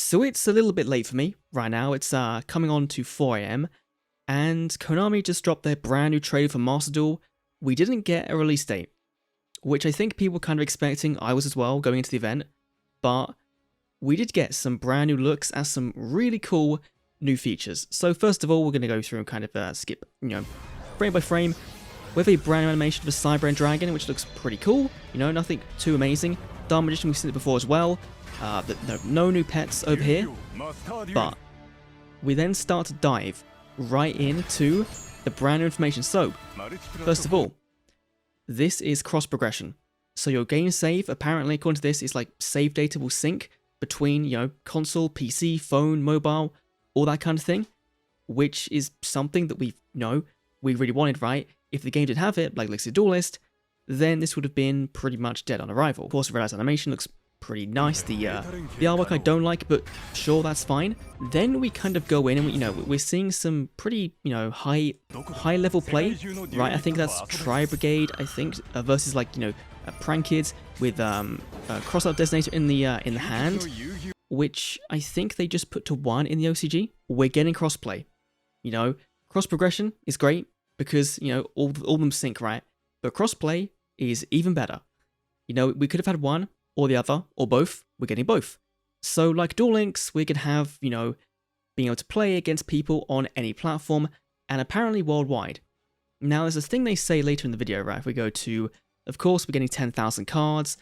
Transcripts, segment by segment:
So it's a little bit late for me right now. It's coming on to 4 AM, and Konami just dropped their brand new trailer for Master Duel. We didn't get a release date, which I think people were kind of expecting. I was as well going into the event, but we did get some brand new looks at some really cool new features. So first of all, we're going to go through and kind of skip, frame by frame. We have a brand new animation for Cyber and Dragon, which looks pretty cool. Nothing too amazing. Dark Magician, we've seen it before as well. No new pets over here, but we then start to dive right into the brand new information. So, first of all, this is cross progression. So your game save, apparently according to this, is like save data will sync between, console, PC, phone, mobile, all that kind of thing, which is something that we really wanted, right? If the game did have it, like Legacy Duelist, then this would have been pretty much dead on arrival. Of course, the realized animation looks pretty nice. The artwork I don't like, but sure, that's fine. Then we kind of go in and we're seeing some pretty high level play, right? I think that's Tri Brigade, I think, versus like Prank Kids with Crossout Designator in the hand, which I think they just put to 1 in the OCG. We're getting crossplay. Cross progression is great because all of them sync, right? But crossplay is even better. We could have had one or the other, or both. We're getting both. So like Duel Links, we could have, being able to play against people on any platform, and apparently worldwide. Now there's a thing they say later in the video, right? If we go to, of course, we're getting 10,000 cards.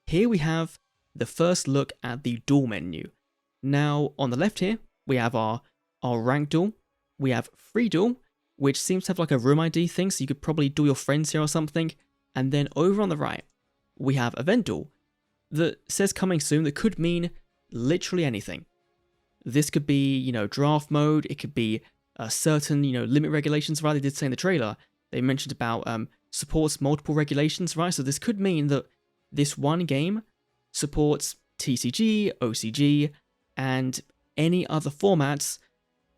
Here we have the first look at the Duel menu. Now, on the left here, we have our Rank Duel. We have Free Duel, which seems to have like a room ID thing, so you could probably duel your friends here or something. And then over on the right, we have Event Duel that says coming soon. That could mean literally anything. This could be, draft mode. It could be certain, limit regulations, right? They did say in the trailer, they mentioned about supports multiple regulations, right? So this could mean that this one game supports TCG, OCG, and any other formats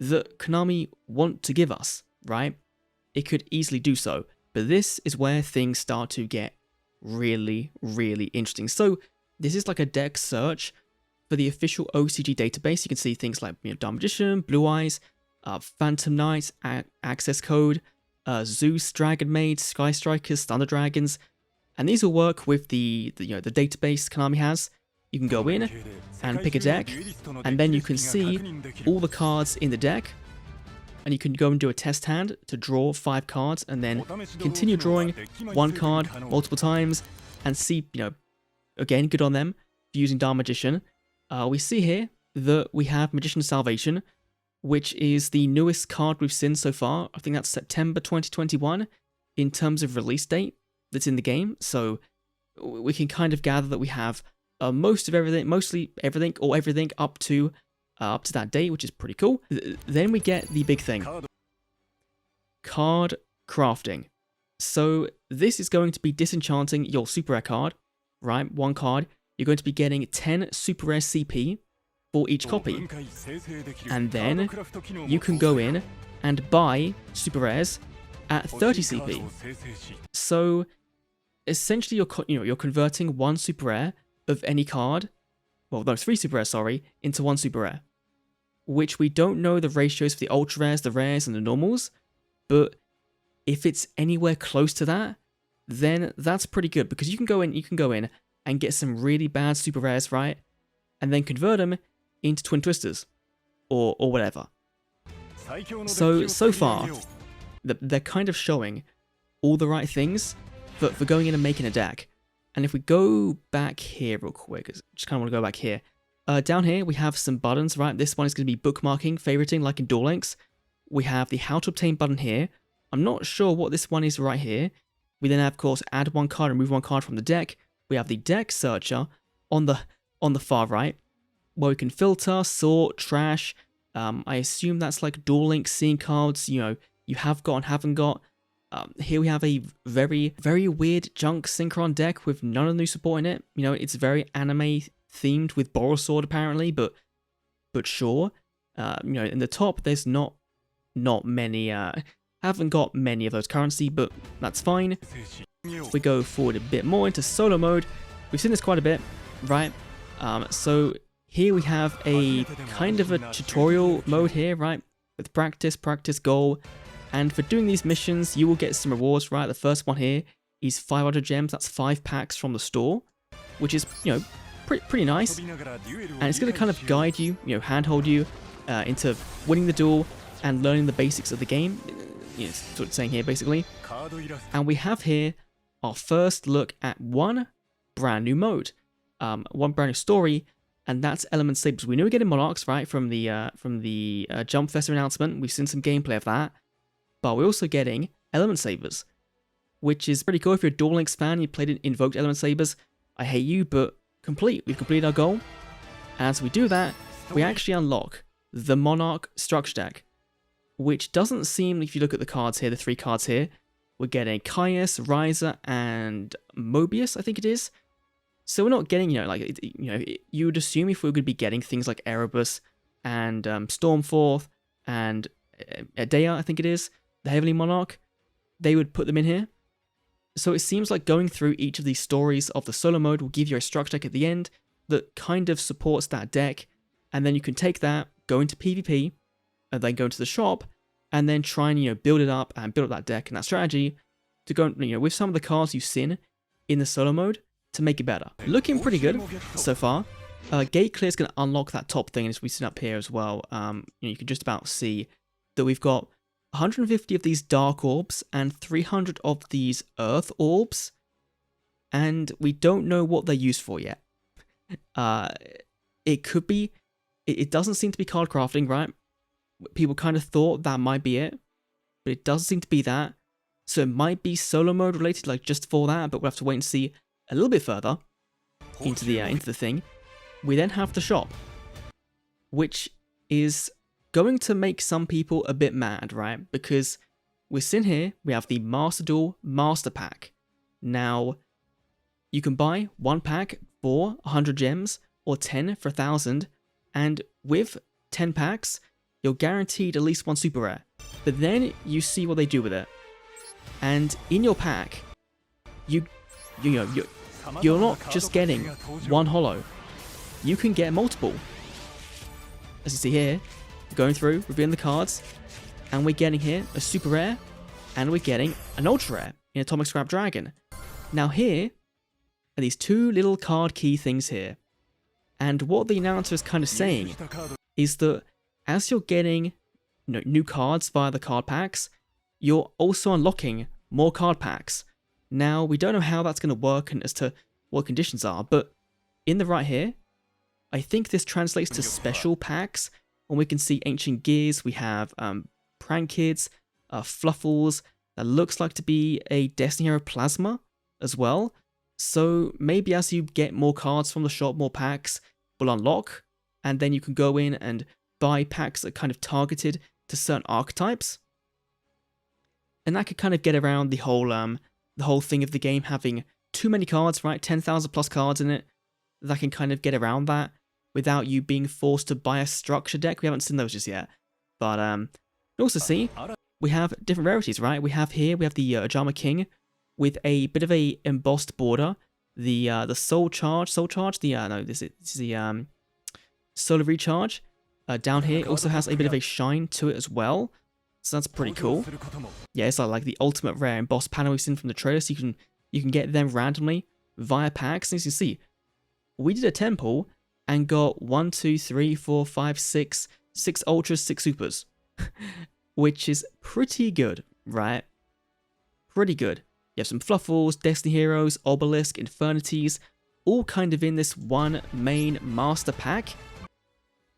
that Konami want to give us, right? It could easily do so. But this is where things start to get really, really interesting. So this is like a deck search for the official OCG database. You can see things like Dark Magician, Blue Eyes, Phantom Knights, Access Code, Zeus, Dragon Maid, Sky Strikers, Thunder Dragons, and these will work with the database Konami has. You can go in and pick a deck, and then you can see all the cards in the deck, and you can go and do a test hand to draw 5 cards, and then continue drawing 1 card multiple times, and see, again, good on them for using Dark Magician. We see here that we have Magician's Salvation, which is the newest card we've seen so far. I think that's September 2021 in terms of release date that's in the game. So we can kind of gather that we have mostly everything, or everything up to that date, which is pretty cool. Then we get the big thing, card crafting. So this is going to be disenchanting your super rare card, right? 1 card. You're going to be getting 10 super rare CP for each copy, and then you can go in and buy super rares at 30 CP. So essentially, you're converting 1 super rare of any card, well, no, 3 super rares, sorry, into 1 super rare, which we don't know the ratios for the ultra rares, the rares, and the normals, but if it's anywhere close to that, then that's pretty good, because you can go in and get some really bad super rares, right, and then convert them into Twin Twisters, or whatever. So far, they're kind of showing all the right things for going in and making a deck. And if we go back here real quick, just kind of want to go back here. Down here, we have some buttons, right? This one is going to be bookmarking, favoriting, like in Duel Links. We have the how to obtain button here. I'm not sure what this one is right here. We then have, of course, add 1 card, remove 1 card from the deck. We have the deck searcher on the far right, where we can filter, sort, trash. I assume that's like Duel Links, seeing cards, you have got and haven't got. Here we have a very, very weird junk synchron deck with none of the new support in it. It's very anime themed with Borosword apparently, but sure. In the top, there's not many, haven't got many of those currency, but that's fine. If we go forward a bit more into solo mode, we've seen this quite a bit, right? So Here we have a kind of a tutorial mode here, right? With practice, goal. And for doing these missions, you will get some rewards, right? The first one here is 500 gems. That's 5 packs from the store, which is, you know, pretty nice. And it's going to kind of guide you, you know, handhold you into winning the duel and learning the basics of the game. You know, that's what it's saying here, basically. And we have here our first look at one brand new mode, one brand new story, and that's Element Sabers. We know we're getting Monarchs, right, from the Jump Fest announcement. We've seen some gameplay of that, but we're also getting Element Sabers, which is pretty cool. If you're a Duel Links fan, you played Invoked Element Sabers, I hate you, but we've completed our goal. And as we do that, we actually unlock the Monarch structure deck, which doesn't seem, if you look at the cards here, the 3 cards here, we're getting Caius, Riser, and Mobius, I think it is. So we're not getting, you know, like, you know, you would assume if we were going to be getting things like Erebus and Stormforth and Edea, I think it is, the Heavenly Monarch, they would put them in here. So it seems like going through each of these stories of the solo mode will give you a structure deck at the end that kind of supports that deck, and then you can take that, go into PvP, and then go into the shop, and then try and, you know, build it up and build up that deck and that strategy to go, you know, with some of the cards you've seen in the solo mode to make it better. Looking pretty good so far. Gate Clear is going to unlock that top thing, as we've seen up here as well. You know, you can just about see that we've got 150 of these Dark Orbs and 300 of these Earth Orbs, and we don't know what they're used for yet. It could be, it doesn't seem to be card crafting, right? People kind of thought that might be it, but it doesn't seem to be that. So it might be solo mode related, like just for that, but we'll have to wait and see a little bit further into the thing. We then have the shop, which is going to make some people a bit mad, right? Because we're sitting here, we have the Master Duel Master Pack. Now, you can buy 1 pack for 100 gems or 10 for 1,000, and with 10 packs, you're guaranteed at least 1 super rare. But then you see what they do with it, and in your pack, you're not just getting 1 holo. You can get multiple. As you see here, going through, revealing the cards, and we're getting here a super rare, and we're getting an ultra rare in Atomic Scrap Dragon. Now here are these 2 little card key things here, and what the announcer is kind of saying is that as you're getting, you know, new cards via the card packs, you're also unlocking more card packs. Now, we don't know how that's going to work and as to what conditions are, but in the right here, I think this translates to special packs. When we can see Ancient Gears, we have Prank Kids, Fluffles, that looks like to be a Destiny Hero Plasma as well. So maybe as you get more cards from the shop, more packs will unlock, and then you can go in and buy packs that are kind of targeted to certain archetypes. And that could kind of get around the whole thing of the game having too many cards, right? 10,000 plus cards in it. That can kind of get around that without you being forced to buy a structure deck. We haven't seen those just yet. But you also see we have different rarities, right? We have the Ajama King with a bit of a embossed border. The Soul Charge, this is the Solar Recharge. Down here also has a bit of a shine to it as well. So that's pretty cool. Yeah, it's like the ultimate rare embossed panel we've seen from the trailer. So you can get them randomly via packs. And as you can see, we did a 10 pull and got 1, 2, 3, 4, 5, 6 ultras, 6 supers. Which is pretty good, right? Pretty good. You have some Fluffles, Destiny Heroes, Obelisk, Infernities, all kind of in this one main master pack.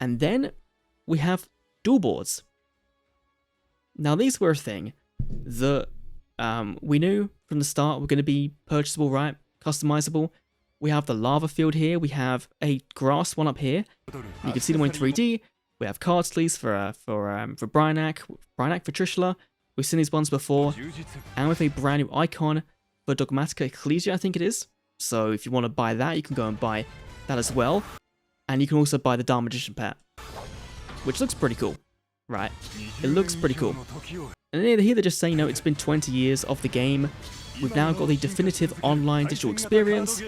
And then we have duel boards. Now these were a thing that we knew from the start were going to be purchasable, right? Customizable. We have the lava field here. We have a grass one up here. You can see them in 3D. We have card sleeves for Bryanak for Trishula. We've seen these ones before. And with a brand new icon for Dogmatica Ecclesia, I think it is. So if you want to buy that, you can go and buy that as well. And you can also buy the Dark Magician pet, which looks pretty cool, right? It looks pretty cool. And here they're just saying, you know, it's been 20 years of the game. We've now got the definitive online digital experience.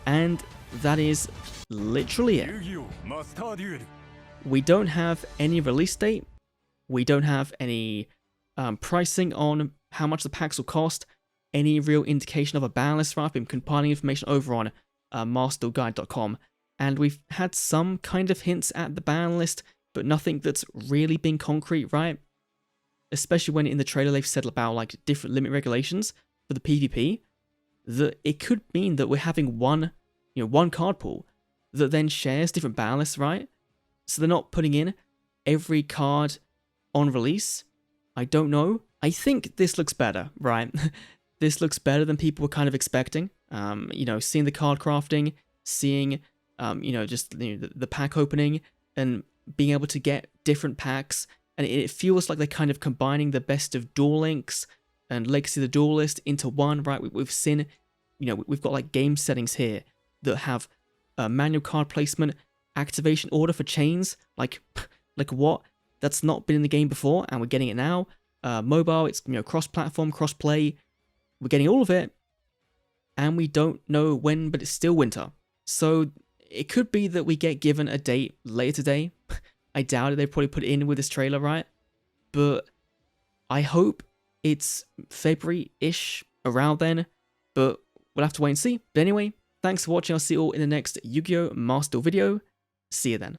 And that is literally it. We don't have any release date. We don't have any pricing on how much the packs will cost. Any real indication of a ban list, right? I've been compiling information over on masterduelguide.com, and we've had some kind of hints at the ban list, but nothing that's really been concrete, right? Especially when in the trailer they've said about like different limit regulations for the PvP, that it could mean that we're having one card pool that then shares different ban lists, right? So they're not putting in every card on release. I don't know. I think this looks better, right? This looks better than people were kind of expecting. Seeing the card crafting, seeing, the pack opening, and being able to get different packs. And it feels like they're kind of combining the best of Duel Links and Legacy of the Duelist into one, right? We've seen, we've got like game settings here that have manual card placement, activation order for chains, like what? That's not been in the game before, and we're getting it now. Mobile, it's cross-platform, cross-play. We're getting all of it, and we don't know when, but it's still winter. So it could be that we get given a date later today. I doubt it. They probably put it in with this trailer, right? But I hope it's February-ish, around then. But we'll have to wait and see. But anyway, thanks for watching. I'll see you all in the next Yu-Gi-Oh! Master Duel video. See you then.